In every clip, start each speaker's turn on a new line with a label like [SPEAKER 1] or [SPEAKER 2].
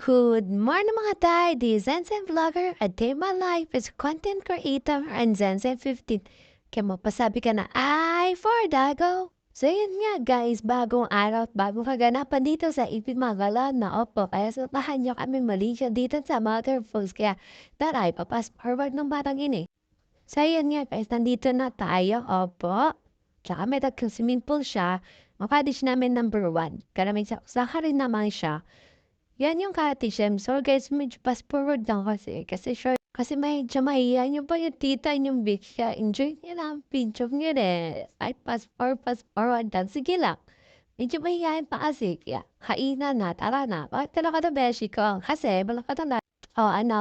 [SPEAKER 1] Good morning mga tay! This is Zenzen Vlogger. A day in my life as a content creator and Zenzen 15. Kaya mapasabi ka na, ay, for dago! So yun nga guys, bagong araw at bagong kaganapan dito sa Ipit Magalan na opo. Kaya samahan nyo kami maligo dito sa Mother Falls. Kaya taray, papas forward ng batang ini. So yun nga guys, nandito na tayo, opo. Tsaka may tagkang swimming pool siya. Makadish namin number 1. Kaya may saka rin naman siya. Yan yung catechism. So guys, medyo fast forward lang kasi. Kasi short. Kasi medyo mahihayin nyo pa yung tita yung beach. Kaya enjoy nyo lang ang video nyo rin. Ay, fast forward lang. Sige lang. Medyo mahihayin pa kasi. Kaya, kainan na. Tara na. Bakit talaga ka na beshi ko? Kasi, bala ka na.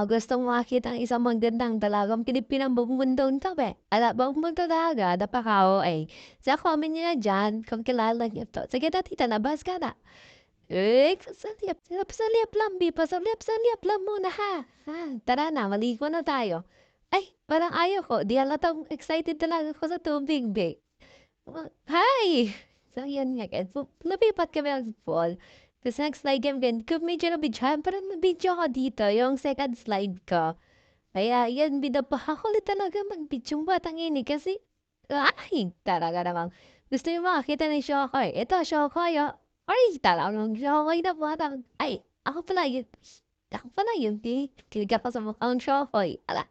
[SPEAKER 1] Gusto mo makita ang isang magandang dalagang Pilipinang buong mundong tabi. Buong mundo talaga, napakao eh. Sa comment nyo na dyan, kung kilala nyo to. Sige na, tita, nabas ka na. Pasaliyap lang, Bi. Pasaliyap lang muna, ha? Tara na, maligo na tayo. Ay, parang ayaw ko. Di halatang excited talaga ako sa tubig, Bi. Hi! So, yan nga, guys. Lumipat kami ang pool. Tapos next slide game, ganyan. Kung medyo nabidyohan, parang nabidyo ko dito, yung second slide ko. Kaya, yan, binapahakulit talaga mag-bidyong batang ini kasi, ay, talaga namang. Gusto yung makakita ng Shokoy. Ito, Shokoy, oh. Ay, talagang Shokoy na parang, ay, ako pala yun, di. Kilig ako sa mukhang Shokoy. Ala.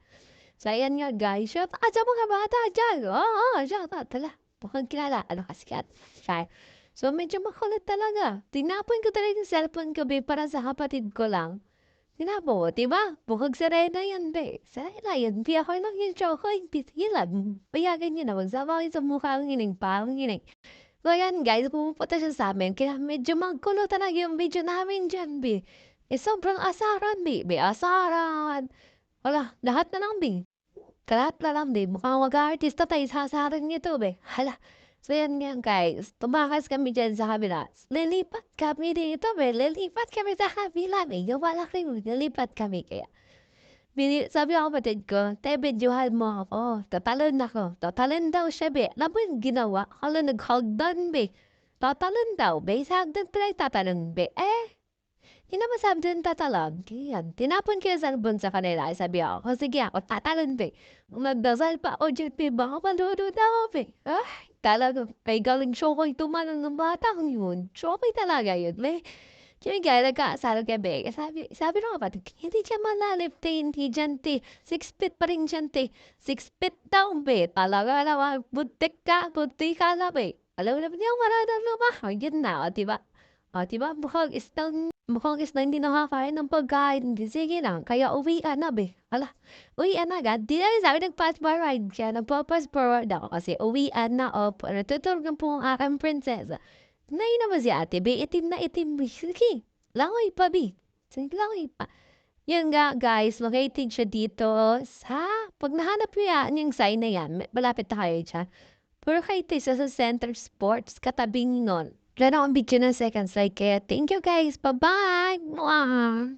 [SPEAKER 1] So, ayan nga, guys. Shout out sa mga bata dyan. Oo, shout out. Tala, mukhang kilala. Ano kasi kat? Shy. So, medyo makulit talaga. Tinapon ko talaga yung cellphone ko, be, para sa kapatid ko lang. Tinapon mo, diba? Bukag Serena yan, be. Serena yan. Di ako lang yung Shokoy. Hila, payagan yun na. Magsama kayo sa mukha ang hining, parang hining. So, ayan guys, pumupunta siya sa amin. Kaya medyo magkulo talaga yung video namin dyan, Bi. Sobrang asaran, Bi. Asaran. Wala, lahat na lang, Bi. Lahat na lang, Bi. Mukhang mag-artista tayo sa asaran nito, Bi. Hala. So, yan nga guys. Tumakas kami dyan sa kabila. Lilipat kami dito, Bi. Lilipat kami sa kabila, Bi. Yung wala kayo, lilipat kami kaya. Sabi ako kapatid ko, te, videohan mo ako. Tatalon ako. Tatalon daw siya, be. Alam mo yung ginawa? Kala nag-hagdan, be. Tatalon daw, be. Sa hagdan pala tatalon, be. Hindi naman sabi doon tatalon. Kaya tinapon ko yung cellphone sa kanila. Sabi ako, sige ako, tatalon, be. Magdasal pa ako dyan, be. Baka malunod ako, be. Talaga, may galing Shokoy tumanon ng batang yun. Shokoy talaga yun, be. Yung guy, nagkaasalo gabi. Sabi ng kapatid, hindi siya malalim, te, hindi dyan, te. 6 feet pa rin dyan, te. 6 feet down, be. Talaga naman, butik ka na, be. Alam mo naman yung maradang lumahaw, yun na, o, diba? O, diba, mukhang islang hindi nakakain ng pagkain. Sige lang, kaya uwian na, be. Ala, uwian na agad. Di na rin sabi nag-pass forward, kaya nagpa-pass forward ako kasi uwian na, o, natutulog po ang aking prinsesa. Nay naman si ate, be, itim na itim. Sige, langoy pa, be. Sige, langoy pa. Yun nga, guys, located siya dito sa, pag nahanap mo yan, yung sign na yan, malapit na kayo dyan. Pero kayo ito sa Center Sports, katabing nun. Diyan ako ang video ng second slide, kaya thank you guys, bye-bye! Mwah!